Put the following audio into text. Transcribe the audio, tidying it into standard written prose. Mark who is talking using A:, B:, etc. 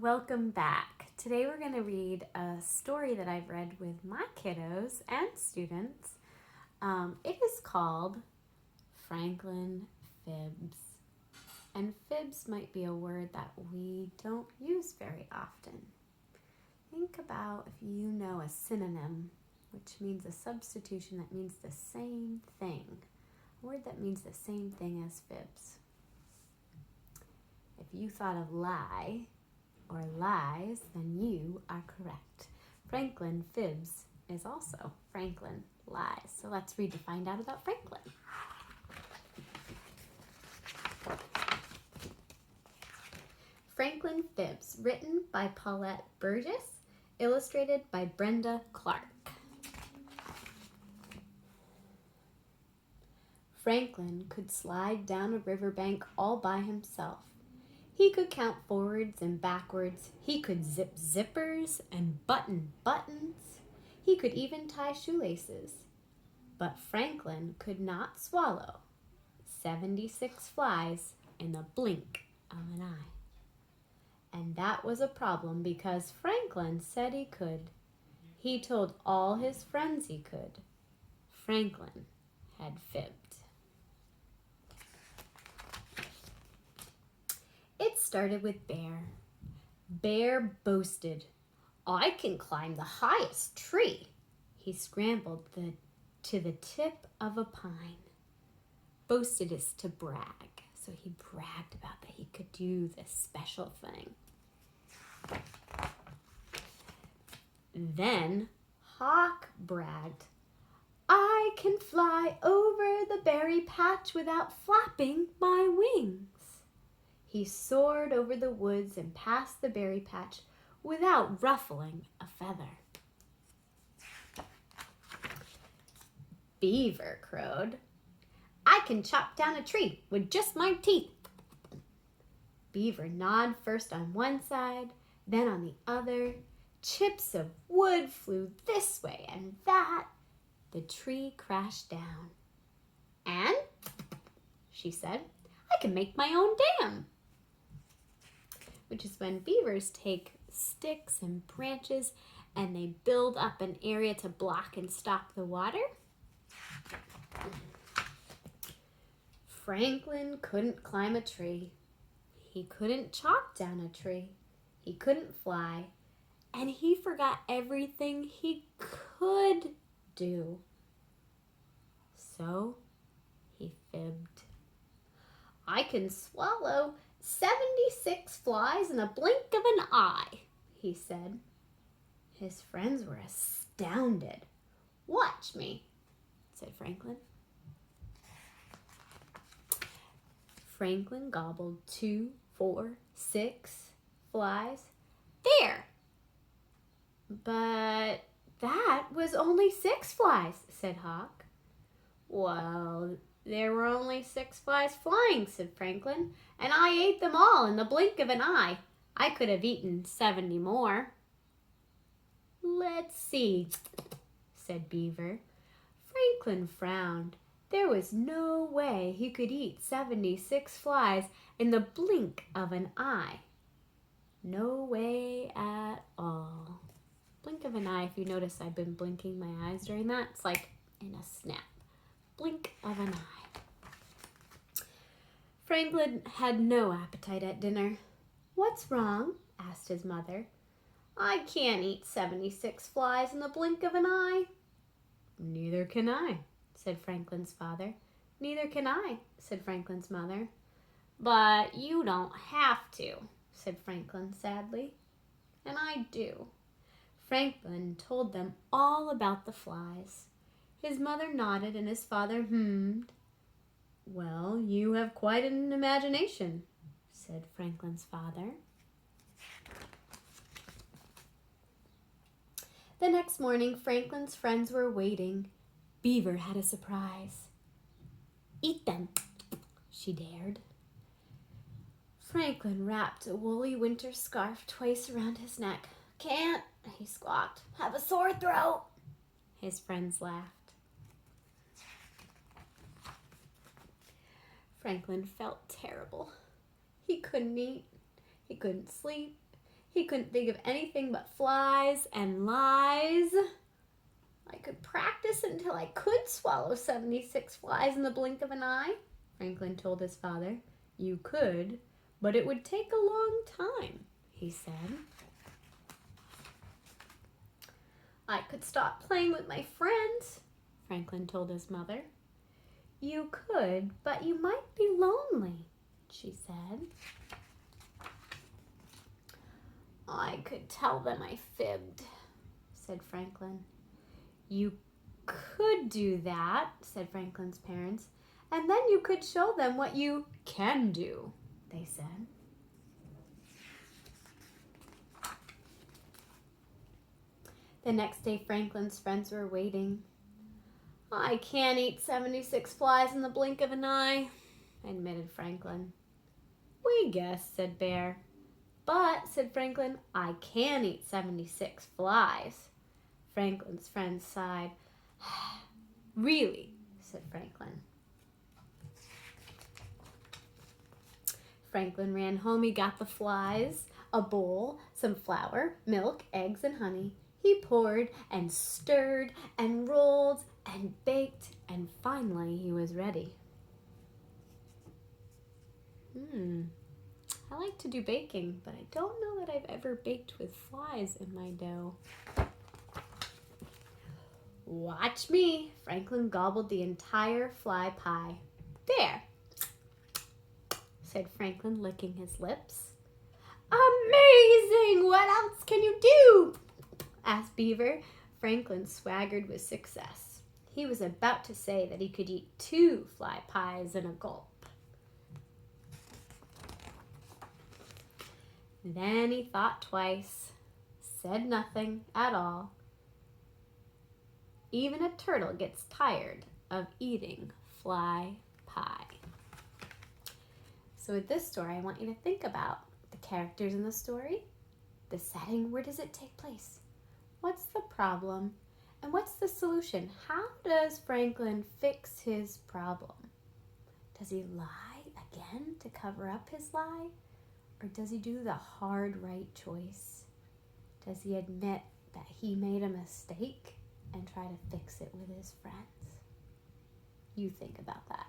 A: Welcome back. Today we're going to read a story that I've read with my kiddos and students. It is called Franklin Fibs. And fibs might be a word that we don't use very often. Think about if you know a synonym, which means a substitution that means the same thing. A word that means the same thing as fibs. If you thought of lie or lies, then you are correct. Franklin Fibs is also Franklin lies. So let's read to find out about Franklin. Franklin Fibs, written by Paulette Burgess, illustrated by Brenda Clark. Franklin could slide down a riverbank all by himself. He could count forwards and backwards. He could zip zippers and button buttons. He could even tie shoelaces. But Franklin could not swallow 76 flies in the blink of an eye. And that was a problem because Franklin said he could. He told all his friends he could. Franklin had fibbed. It started with Bear. Bear boasted, "I can climb the highest tree." He scrambled to the tip of a pine. Boasted is to brag, so he bragged about that he could do this special thing. Then Hawk bragged, "I can fly over the berry patch without flapping my wings." He soared over the woods and past the berry patch without ruffling a feather. Beaver crowed, "I can chop down a tree with just my teeth." Beaver gnawed first on one side, then on the other. Chips of wood flew this way and that. The tree crashed down. "And," she said, "I can make my own dam." Which is when beavers take sticks and branches and they build up an area to block and stop the water. Franklin couldn't climb a tree. He couldn't chop down a tree. He couldn't fly. And he forgot everything he could do. So he fibbed. "I can swallow 76 flies in a blink of an eye," he said. His friends were astounded. "Watch me," said Franklin. Franklin gobbled 2, 4, 6 flies. "There!" "But that was only 6 flies," said Hawk. "Well, there were only 6 flies flying," said Franklin, "and I ate them all in the blink of an eye. I could have eaten 70 more. "Let's see," said Beaver. Franklin frowned. There was no way he could eat 76 flies in the blink of an eye. No way at all. Blink of an eye, if you notice I've been blinking my eyes during that, it's like in a snap. Blink of an eye. Franklin had no appetite at dinner. "What's wrong?" asked his mother. "I can't eat 76 flies in the blink of an eye." "Neither can I," said Franklin's father. "Neither can I," said Franklin's mother. "But you don't have to," said Franklin sadly. "And I do." Franklin told them all about the flies. His mother nodded and his father hummed. "Well, you have quite an imagination," said Franklin's father. The next morning, Franklin's friends were waiting. Beaver had a surprise. "Eat them," she dared. Franklin wrapped a woolly winter scarf twice around his neck. "Can't," he squawked. "Have a sore throat." His friends laughed. Franklin felt terrible. He couldn't eat. He couldn't sleep. He couldn't think of anything but flies and lies. I could practice until I could swallow 76 flies in the blink of an eye, Franklin told his father. You could, but it would take a long time, he said. I could stop playing with my friends, Franklin told his mother. You could, but you might be lonely, she said. I could tell them I fibbed, said Franklin. You could do that, said Franklin's parents, and then you could show them what you can do, they said. The next day, Franklin's friends were waiting. I can't eat 76 flies in the blink of an eye, admitted Franklin. We guess, said Bear. But, said Franklin, I can eat 76 flies. Franklin's friends sighed. Really, said Franklin. Franklin ran home. He got the flies, a bowl, some flour, milk, eggs, and honey. He poured and stirred and rolled and baked, and finally he was ready. I like to do baking, but I don't know that I've ever baked with flies in my dough. Watch me. Franklin gobbled the entire fly pie. There, said Franklin, licking his lips. Amazing! What else can you do? Asked Beaver. Franklin swaggered with success. He was about to say that he could eat 2 fly pies in a gulp. Then he thought twice, said nothing at all. Even a turtle gets tired of eating fly pie. So with this story, I want you to think about the characters in the story, the setting, where does it take place? What's the problem? And what's the solution? How does Franklin fix his problem? Does he lie again to cover up his lie? Or does he do the hard right choice? Does he admit that he made a mistake and try to fix it with his friends? You think about that.